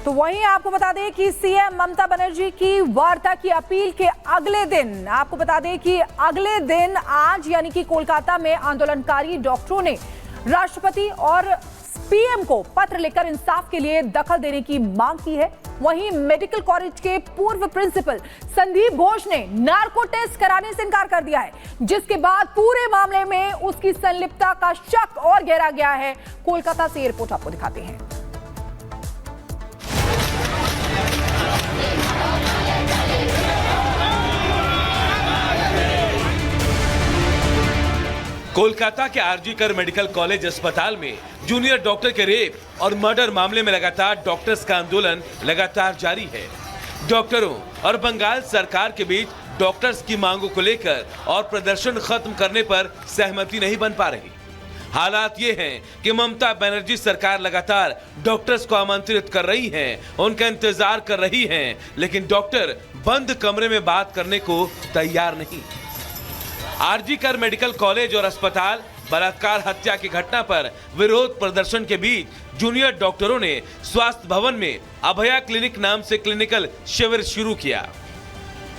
तो वहीं आपको बता दें कि सीएम ममता बनर्जी की वार्ता की अपील के अगले दिन आपको बता दें कि अगले दिन आज यानी कि कोलकाता में आंदोलनकारी डॉक्टरों ने राष्ट्रपति और पीएम को पत्र लिखकर इंसाफ के लिए दखल देने की मांग की है। वहीं मेडिकल कॉलेज के पूर्व प्रिंसिपल संदीप घोष ने नार्को टेस्ट कराने से इनकार कर दिया है, जिसके बाद पूरे मामले में उसकी संलिप्तता का शक और गहरा गया है। कोलकाता से रिपोर्ट आपको दिखाते हैं। कोलकाता के आरजी कर मेडिकल कॉलेज अस्पताल में जूनियर डॉक्टर के रेप और मर्डर मामले में लगातार डॉक्टर्स का आंदोलन लगातार जारी है। डॉक्टरों और बंगाल सरकार के बीच डॉक्टर्स की मांगों को लेकर और प्रदर्शन खत्म करने पर सहमति नहीं बन पा रही। हालात ये हैं कि ममता बनर्जी सरकार लगातार डॉक्टर्स को आमंत्रित कर रही है, उनका इंतजार कर रही है, लेकिन डॉक्टर बंद कमरे में बात करने को तैयार नहीं। आरजी कर मेडिकल कॉलेज और अस्पताल बलात्कार हत्या की घटना पर विरोध प्रदर्शन के बीच जूनियर डॉक्टरों ने स्वास्थ्य भवन में अभया क्लिनिक नाम से क्लिनिकल शिविर शुरू किया।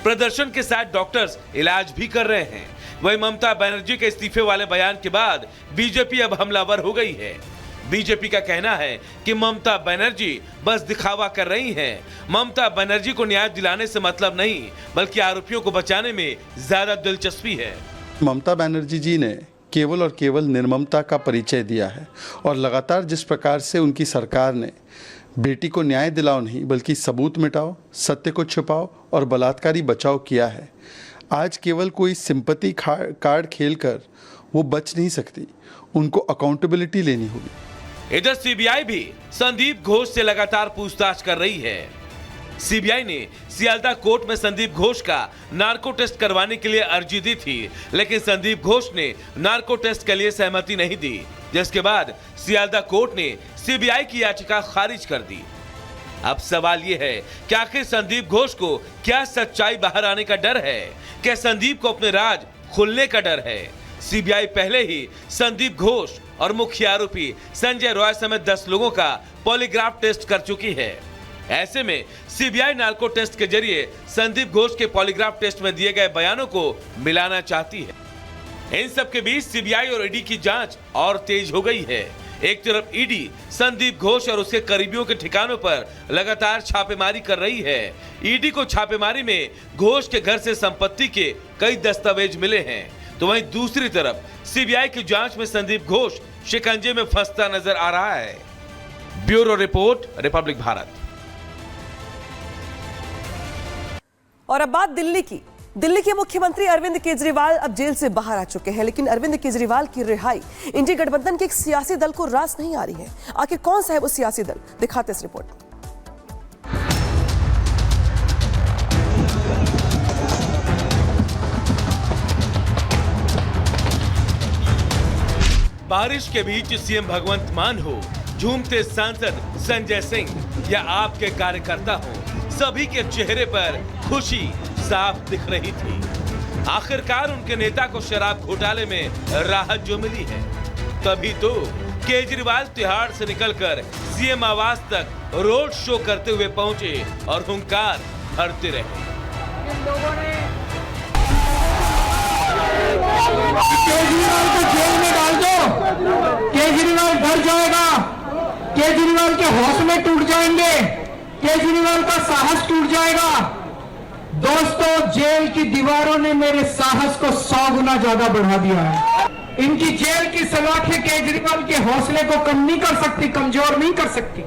प्रदर्शन के साथ डॉक्टर्स इलाज भी कर रहे हैं। वहीं ममता बनर्जी के इस्तीफे वाले बयान के बाद बीजेपी अब हमलावर हो गई है। बीजेपी का कहना है कि ममता बनर्जी बस दिखावा कर रही हैं। ममता बनर्जी को न्याय दिलाने से मतलब नहीं, बल्कि आरोपियों को बचाने में ज्यादा दिलचस्पी है। ममता बनर्जी जी ने केवल और केवल निर्ममता का परिचय दिया है और लगातार जिस प्रकार से उनकी सरकार ने बेटी को न्याय दिलाओ नहीं बल्कि सबूत मिटाओ, सत्य को छुपाओ और बलात्कारी बचाओ किया है, आज केवल कोई सिंपैथी कार्ड खेलकर वो बच नहीं सकती। उनको अकाउंटेबिलिटी लेनी होगी। इधर सीबीआई भी संदीप घोष से लगातार पूछताछ कर रही है। सीबीआई ने सियालदह कोर्ट में संदीप घोष का नार्को टेस्ट करवाने के लिए अर्जी दी थी, लेकिन संदीप घोष ने नार्को टेस्ट के लिए सहमति नहीं दी, जिसके बाद सियालदह कोर्ट ने सीबीआई की याचिका खारिज कर दी। अब सवाल यह है कि आखिर संदीप घोष को क्या सच्चाई बाहर आने का डर है? क्या संदीप को अपने राज खुलने का डर है? सीबीआई पहले ही संदीप घोष और मुख्य आरोपी संजय रॉय समेत 10 लोगों का पॉलीग्राफ टेस्ट कर चुकी है। ऐसे में सीबीआई नार्को टेस्ट के जरिए संदीप घोष के पॉलीग्राफ टेस्ट में दिए गए बयानों को मिलाना चाहती है। इन सब के बीच सीबीआई और ईडी की जांच और तेज हो गई है। एक तरफ ईडी संदीप घोष और उसके करीबियों के ठिकानों पर लगातार छापेमारी कर रही है। ईडी को छापेमारी में घोष के घर से संपत्ति के कई दस्तावेज मिले हैं, तो वहीं दूसरी तरफ सीबीआई की जांच में संदीप घोष शिकंजे में फंसता नजर आ रहा है। Bureau report, Republic Bharat. और अब बात दिल्ली की। दिल्ली के मुख्यमंत्री अरविंद केजरीवाल अब जेल से बाहर आ चुके हैं, लेकिन अरविंद केजरीवाल की रिहाई इंडी गठबंधन के एक सियासी दल को रास नहीं आ रही है। आखिर कौन सा है वो सियासी दल, दिखाते इस रिपोर्ट। बारिश के बीच सीएम भगवंत मान हो, झूमते सांसद संजय सिंह या आपके कार्यकर्ता हो, सभी के चेहरे पर खुशी साफ दिख रही थी। आखिरकार उनके नेता को शराब घोटाले में राहत जो मिली है। तभी तो केजरीवाल तिहाड़ से निकलकर सीएम आवास तक रोड शो करते हुए पहुंचे और हुंकार भरते रहे। केजरीवाल को जेल में डाल दो, केजरीवाल डर जाएगा, केजरीवाल के हौसले टूट जाएंगे, केजरीवाल का साहस टूट जाएगा। दोस्तों, जेल की दीवारों ने मेरे साहस को 100 गुना ज्यादा बढ़ा दिया है। इनकी जेल की सलाखें केजरीवाल के हौसले को कम नहीं कर सकती, कमजोर नहीं कर सकती।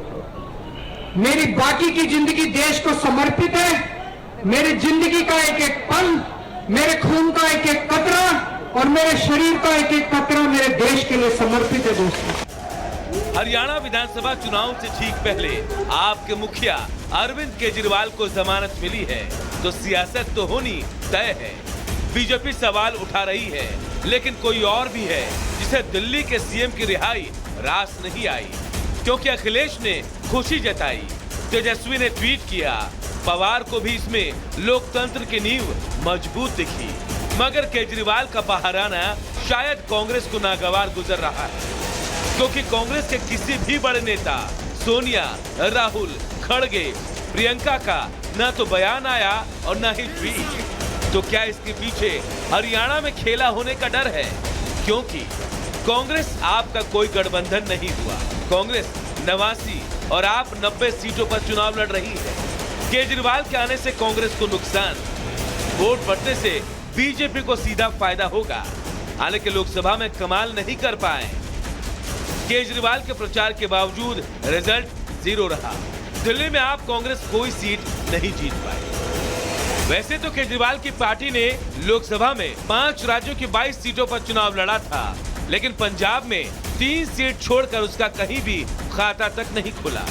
मेरी बाकी की जिंदगी देश को समर्पित है। मेरी जिंदगी का एक एक पल, मेरे खून का एक एक कतरा और मेरे शरीर का एक एक कतरा मेरे देश के लिए समर्पित है। दोस्तों, हरियाणा विधानसभा चुनाव से ठीक पहले आपके मुखिया अरविंद केजरीवाल को जमानत मिली है, तो सियासत तो होनी तय है। बीजेपी सवाल उठा रही है, लेकिन कोई और भी है जिसे दिल्ली के सीएम की रिहाई रास नहीं आई, क्योंकि अखिलेश ने खुशी जताई, तेजस्वी ने ट्वीट किया, पवार को भी इसमें लोकतंत्र की नींव मजबूत दिखी। मगर केजरीवाल का बाहर आना शायद कांग्रेस को नागवार गुजर रहा है, क्योंकि कांग्रेस के किसी भी बड़े नेता सोनिया, राहुल, उखड़ गए। प्रियंका का ना तो बयान आया और ना ही ट्वीट। तो क्या इसके पीछे हरियाणा में खेला होने का डर है? क्योंकि कांग्रेस आप का कोई गठबंधन नहीं हुआ। कांग्रेस 89 और आप 90 सीटों पर चुनाव लड़ रही है। केजरीवाल के आने से कांग्रेस को नुकसान, वोट बढ़ने से बीजेपी को सीधा फायदा होगा। हालांकि लोकसभा में कमाल नहीं कर पाए। केजरीवाल के प्रचार के बावजूद रिजल्ट 0 रहा। दिल्ली में आप कांग्रेस कोई सीट नहीं जीत पाई। वैसे तो केजरीवाल की पार्टी ने लोकसभा में 5 राज्यों की 22 सीटों पर चुनाव लड़ा था, लेकिन पंजाब में 3 सीट छोड़कर उसका कहीं भी खाता तक नहीं खुला।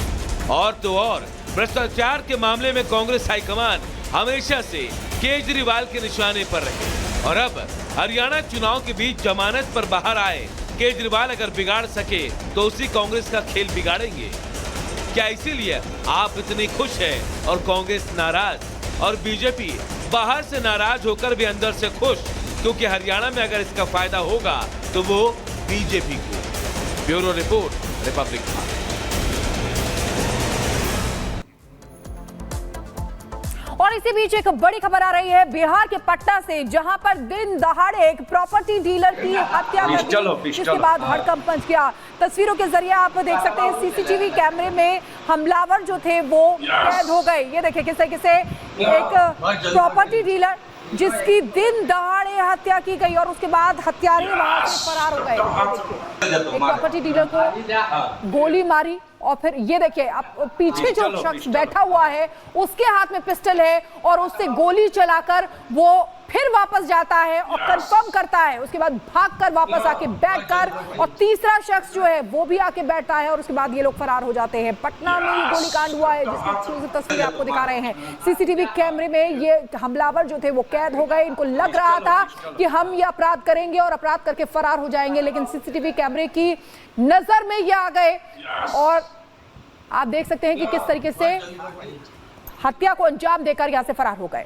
और तो और भ्रष्टाचार के मामले में कांग्रेस हाईकमान हमेशा से केजरीवाल के निशाने पर रहे। और अब हरियाणा चुनाव के बीच जमानत पर बाहर आए केजरीवाल अगर बिगाड़ सके तो उसी कांग्रेस का खेल बिगाड़ेंगे। क्या इसीलिए आप इतनी खुश हैं और कांग्रेस नाराज, और बीजेपी बाहर से नाराज होकर भी अंदर से खुश, क्योंकि हरियाणा में अगर इसका फायदा होगा तो वो बीजेपी को। Bureau report, Republic Bharat. और इसी बीच एक बड़ी खबर आ रही है बिहार के पटना से, जहां पर दिन दहाड़े एक प्रॉपर्टी डीलर की हत्या कर दी, जिसके बाद हड़कंप मच गया। तस्वीरों के जरिए आप देख सकते हैं सीसीटीवी कैमरे में हमलावर जो थे वो कैद हो गए। ये देखिए किस तरीके से एक प्रॉपर्टी डीलर जिसकी दिन दहाड़े हत्या की गई और उसके बाद हत्यारे वहां से फरार हो गए। एक प्रॉपर्टी डीलर को गोली मारी और फिर ये देखिए आप पीछे जो शख्स बैठा हुआ है उसके हाथ में पिस्टल है और उससे गोली चलाकर वो फिर वापस जाता है और कंफर्म करता है। उसके बाद भागकर वापस आके बैठकर और तीसरा शख्स जो है वो भी आके बैठता है और उसके बाद ये लोग फरार हो जाते हैं। पटना में ये गोलीकांड हुआ है जिसकी एक्सक्लूसिव तस्वीरें आपको दिखा रहे हैं। सीसीटीवी कैमरे में ये हमलावर जो थे वो कैद हो गए। इनको लग रहा था कि हम ये अपराध करेंगे और अपराध करके फरार हो जाएंगे, लेकिन सीसीटीवी कैमरे की नजर में ये आ गए और आप देख सकते हैं कि किस तरीके से हत्या को अंजाम देकर यहां से फरार हो गए।